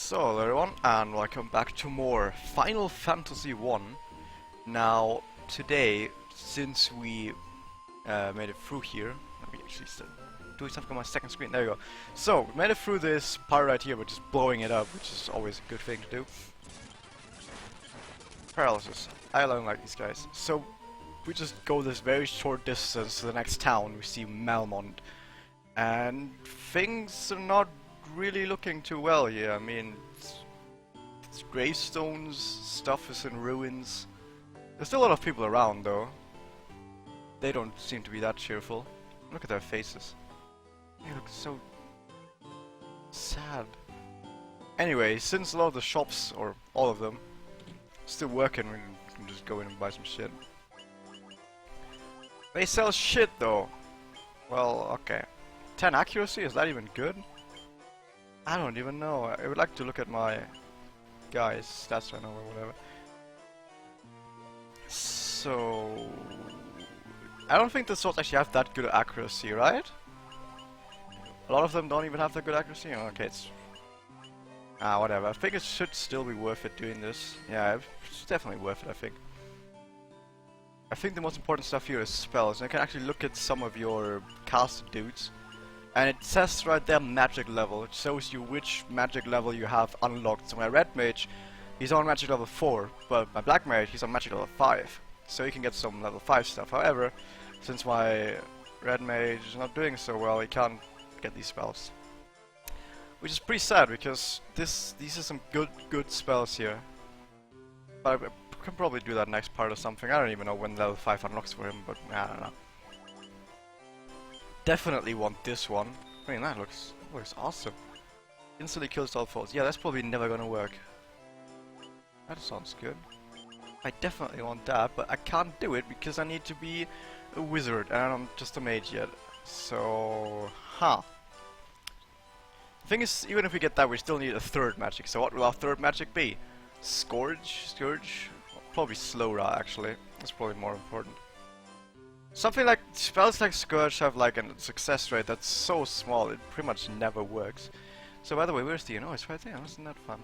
So hello everyone, and welcome back to more Final Fantasy 1. Now, today, since we made it through here, let me actually start doing something on my second screen, there you go. So, we made it through this part right here, which is blowing it up, which is always a good thing to do. Paralysis. I don't like these guys. So, we just go this very short distance to the next town, we see Malmont. And things are not really looking too well here. I mean, it's gravestones, stuff is in ruins. There's still a lot of people around though. They don't seem to be that cheerful. Look at their faces. They look so sad. Anyway, since a lot of the shops, or all of them, still working, we can just go in and buy some shit. They sell shit though. Well, okay. 10 accuracy, is that even good? I don't even know. I would like to look at my guys' stats right now or whatever. So I don't think the swords actually have that good accuracy, right? A lot of them don't even have that good accuracy. Oh, okay, it's whatever. I think it should still be worth it doing this. Yeah, it's definitely worth it, I think. I think the most important stuff here is spells. And you can actually look at some of your cast dudes. And it says right there magic level. It shows you which magic level you have unlocked. So my red mage, he's on magic level 4, but my black mage, he's on magic level 5. So you can get some level 5 stuff. However, since my red mage is not doing so well, he can't get these spells. Which is pretty sad, because these are some good spells here. But I can probably do that next part or something. I don't even know when level 5 unlocks for him, but I don't know. Definitely want this one. I mean, that looks awesome. Instantly kills all foes. Yeah, that's probably never gonna work. That sounds good. I definitely want that, but I can't do it because I need to be a wizard and I'm just a mage yet. So, The thing is, even if we get that, we still need a third magic. So what will our third magic be? Scourge? Probably slow ra, actually. That's probably more important. Something like spells like Scourge have like a success rate that's so small it pretty much never works. So by the way, where's the it's right there, isn't that fun?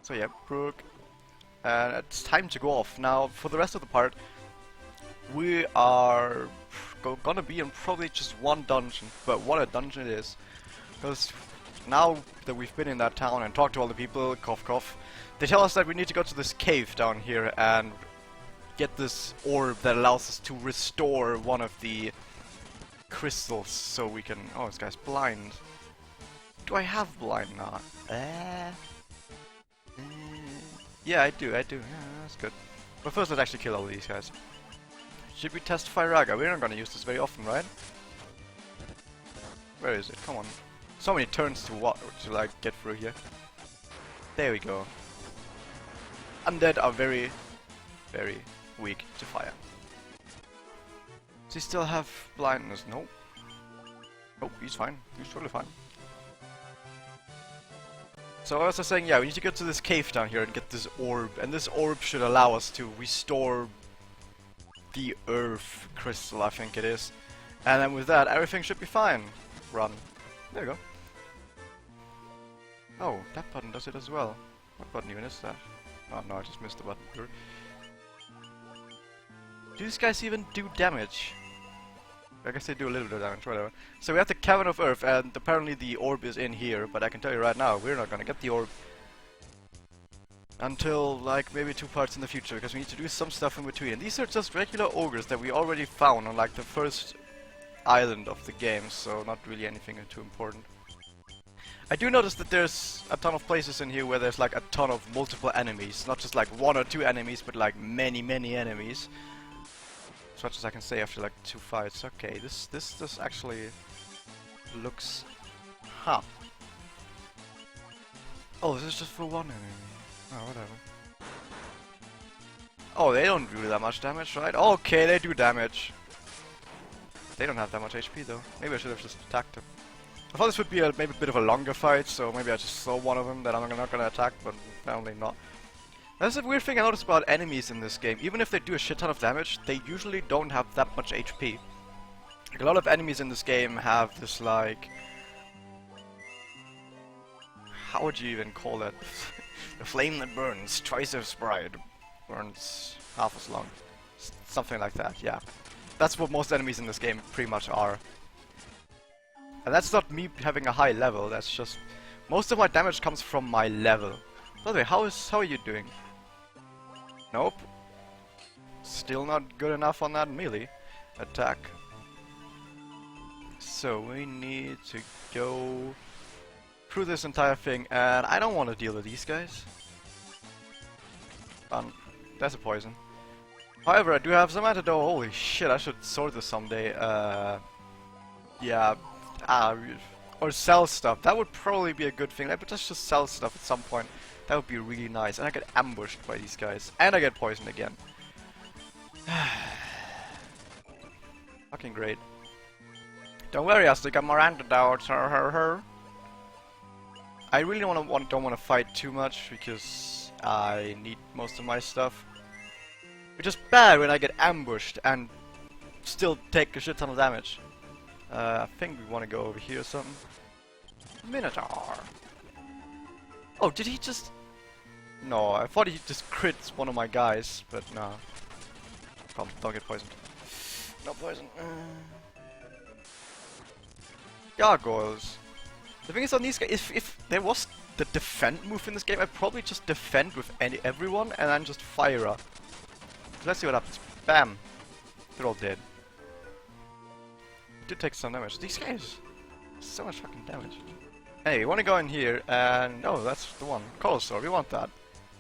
So yeah, Brook. And it's time to go off. Now for the rest of the part, we are gonna be in probably just one dungeon, but what a dungeon it is. Because now that we've been in that town and talked to all the people, cough cough, they tell us that we need to go to this cave down here and get this orb that allows us to restore one of the crystals so we can... Oh, this guy's blind. Do I have blind now? Yeah, I do. Yeah, that's good. But first let's actually kill all these guys. Should we test Firaga? We're not gonna use this very often, right? Where is it? Come on. So many turns to like get through here. There we go. Undead are very weak to fire. Does he still have blindness? Nope. Oh, he's fine. He's totally fine. So as I was saying, yeah, we need to get to this cave down here and get this orb. And this orb should allow us to restore the earth crystal, I think it is. And then with that, everything should be fine. Run. There you go. Oh, that button does it as well. What button even is that? Oh no, I just missed the button. Do these guys even do damage? I guess they do a little bit of damage, whatever. So we have the Cavern of Earth, and apparently the orb is in here, but I can tell you right now, we're not gonna get the orb until, like, maybe 2 parts in the future, because we need to do some stuff in between. And these are just regular ogres that we already found on, like, the first island of the game, so not really anything too important. I do notice that there's a ton of places in here where there's, like, a ton of multiple enemies. Not just, like, 1 or 2 enemies, but, like, many enemies. As much as I can say after like 2 fights. Okay, this actually looks... Oh, this is just for 1 enemy. Oh, whatever. Oh, they don't do that much damage, right? Okay, they do damage. They don't have that much HP though. Maybe I should have just attacked them. I thought this would be maybe a bit of a longer fight, so maybe I just saw one of them that I'm not gonna attack, but apparently not. That's a weird thing I noticed about enemies in this game. Even if they do a shit ton of damage, they usually don't have that much HP. Like, a lot of enemies in this game have this, like... how would you even call it? The flame that burns twice as bright, burns half as long. Something like that, yeah. That's what most enemies in this game pretty much are. And that's not me having a high level, that's just... Most of my damage comes from my level. By the way, how are you doing? Nope. Still not good enough on that melee attack. So we need to go through this entire thing, and I don't want to deal with these guys. There's a poison. However, I do have some antidote. Holy shit, I should sort this someday. Yeah. Or sell stuff. That would probably be a good thing. But just sell stuff at some point. That would be really nice. And I get ambushed by these guys. And I get poisoned again. Fucking great. Don't worry, I'll still got more antidotes. I really don't want to fight too much because I need most of my stuff. Which is bad when I get ambushed and still take a shit ton of damage. I think we want to go over here or something. Minotaur. Oh, did he just... No, I thought he just crits one of my guys, but no. Come, don't get poisoned. No poison. Gargoyles. The thing is on these guys, if there was the defend move in this game, I'd probably just defend with everyone and then just fire up. Let's see what happens. Bam! They're all dead. Did take some damage. These guys, so much fucking damage. Hey, we want to go in here and oh, that's the one. Colossal, we want that.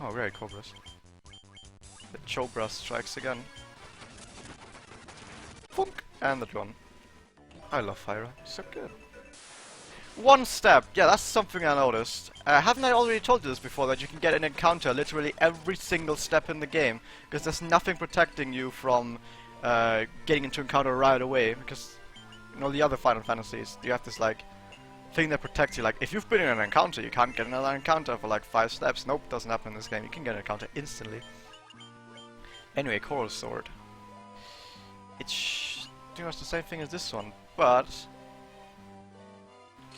Oh, very cobras. The Chobra strikes again. Funk! And the drone. I love Fyra. So good. One step. Yeah, that's something I noticed. Haven't I already told you this before, that you can get an encounter literally every single step in the game? Because there's nothing protecting you from getting into encounter right away. Because in all the other Final Fantasies, you have this like thing that protects you. Like, if you've been in an encounter, you can't get another encounter for like 5 steps. Nope, doesn't happen in this game. You can get an encounter instantly. Anyway, Coral Sword. It's pretty much the same thing as this one, but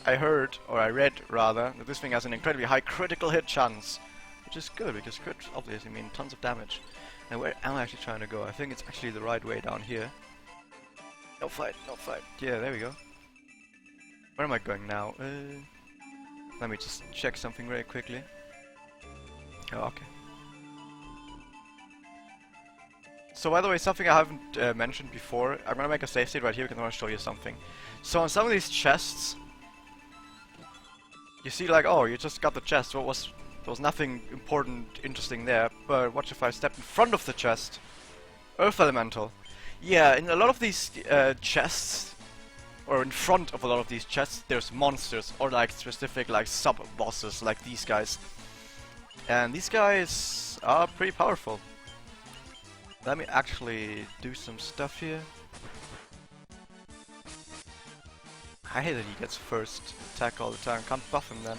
I heard, or I read rather, that this thing has an incredibly high critical hit chance, which is good because crits obviously mean tons of damage. And where am I actually trying to go? I think it's actually the right way down here. No fight, no fight. Yeah, there we go. Where am I going now? Let me just check something very quickly. Oh, okay. So by the way, something I haven't mentioned before, I'm gonna make a save state right here because I want to show you something. So on some of these chests, you see like, oh, you just got the chest, there was nothing important, interesting there, but watch if I step in front of the chest. Earth Elemental. Yeah, in a lot of these chests, or in front of a lot of these chests, there's monsters, or like specific like sub-bosses like these guys. And these guys are pretty powerful. Let me actually do some stuff here. I hate that he gets first attack all the time. Can't buff him then.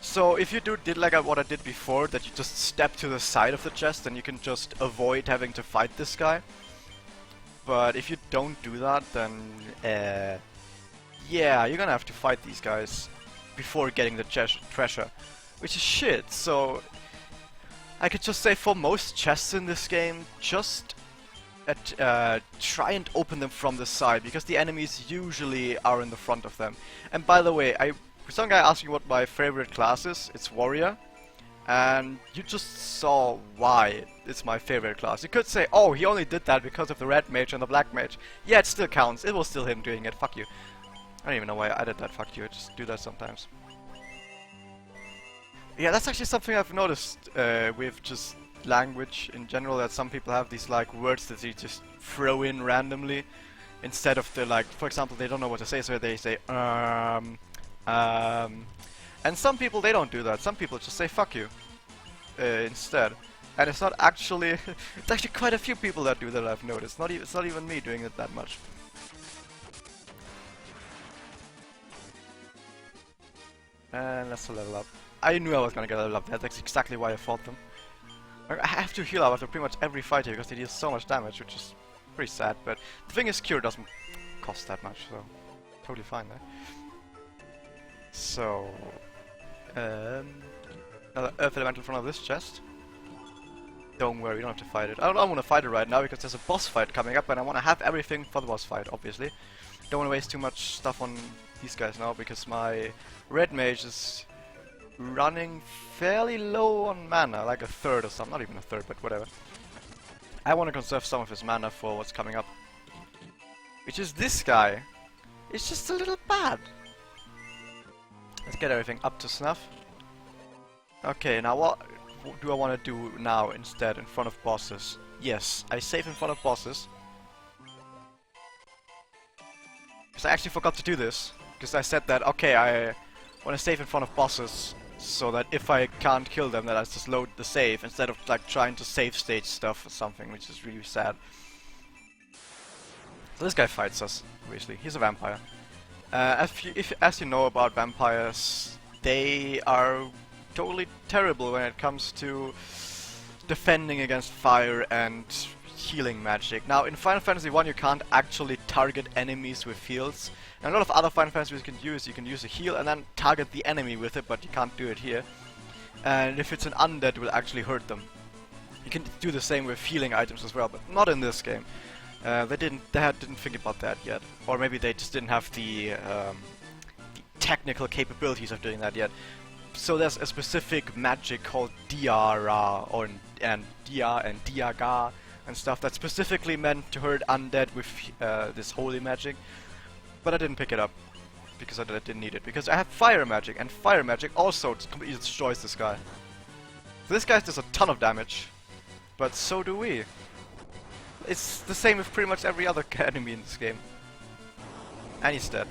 So if you did like what I did before, that you just step to the side of the chest, then you can just avoid having to fight this guy. But if you don't do that, then yeah, you're gonna have to fight these guys before getting the treasure, which is shit. So I could just say for most chests in this game, just try and open them from the side, because the enemies usually are in the front of them. And by the way, some guy asked me what my favorite class is. It's Warrior. And you just saw why it's my favorite class. You could say, oh, he only did that because of the red mage and the black mage. Yeah, it still counts. It was still him doing it. Fuck you. I don't even know why I did that. Fuck you. I just do that sometimes. Yeah, that's actually something I've noticed with just language in general, that some people have these like words that they just throw in randomly instead of the like, for example, they don't know what to say, so they say and some people, they don't do that. Some people just say fuck you instead. And it's not actually it's actually quite a few people that do that, I've noticed. It's not even me doing it that much. And let's level up. I knew I was gonna get level up. That's exactly why I fought them. I have to heal up after pretty much every fight here because they deal so much damage, which is pretty sad. But the thing is, cure doesn't cost that much, so totally fine there. So Another Earth Elemental in front of this chest. Don't worry, we don't have to fight it. I don't want to fight it right now because there's a boss fight coming up and I want to have everything for the boss fight, obviously. Don't want to waste too much stuff on these guys now because my red mage is running fairly low on mana, like a third or something, not even a third, but whatever. I want to conserve some of his mana for what's coming up. Which is this guy. It's just a little bad. Let's get everything up to snuff. Okay, now what do I want to do now instead in front of bosses? Yes, I save in front of bosses. Because I actually forgot to do this. Because I said that, okay, I want to save in front of bosses. So that if I can't kill them, then I just load the save instead of like trying to save stage stuff or something, which is really sad. So this guy fights us, obviously. He's a vampire. As you know about vampires, they are totally terrible when it comes to defending against fire and healing magic. Now, in Final Fantasy 1 you can't actually target enemies with heals. And a lot of other Final Fantasies you can use a heal and then target the enemy with it, but you can't do it here. And if it's an undead, it will actually hurt them. You can do the same with healing items as well, but not in this game. They didn't think about that yet, or maybe they just didn't have the technical capabilities of doing that yet. So there's a specific magic called Diara and Diaga and stuff that's specifically meant to hurt undead with this holy magic. But I didn't pick it up because I didn't need it, because I have fire magic, and fire magic also completely destroys this guy. So this guy does a ton of damage, but so do we. It's the same with pretty much every other enemy in this game. And he's dead.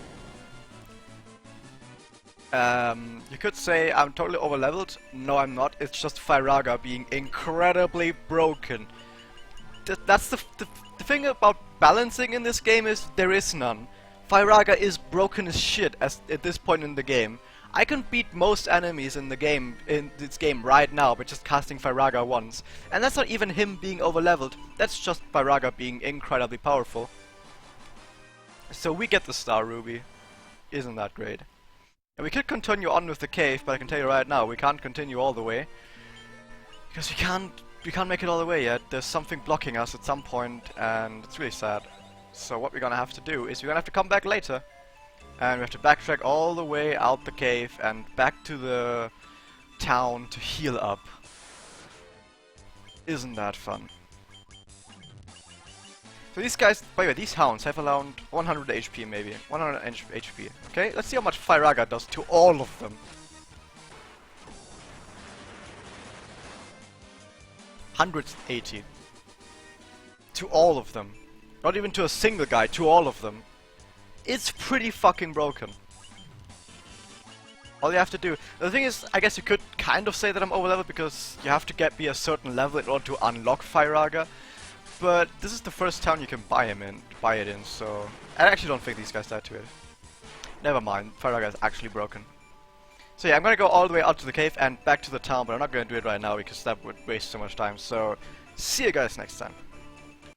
You could say I'm totally overleveled. No, I'm not. It's just Firaga being incredibly broken. That's the thing about balancing in this game is there is none. Firaga is broken as shit at this point in the game. I can beat most enemies in this game right now by just casting Firaga once. And that's not even him being overleveled. That's just Firaga being incredibly powerful. So we get the Star Ruby. Isn't that great? And we could continue on with the cave, but I can tell you right now, we can't continue all the way. Because we can't make it all the way yet. There's something blocking us at some point, and it's really sad. So what we're gonna have to do is we're gonna have to come back later. And we have to backtrack all the way out the cave and back to the town to heal up. Isn't that fun? So these guys, by the way, these hounds have around 100 HP maybe. 100 HP. Okay, let's see how much Firaga does to all of them. 180. To all of them. Not even to a single guy, to all of them. It's pretty fucking broken. All you have to do... The thing is, I guess you could kind of say that I'm overleveled because you have to be a certain level in order to unlock Firaga. But this is the first town you can buy it in, so... I actually don't think these guys died to it. Never mind, Firaga is actually broken. So yeah, I'm gonna go all the way out to the cave and back to the town, but I'm not gonna do it right now because that would waste so much time, so... See you guys next time.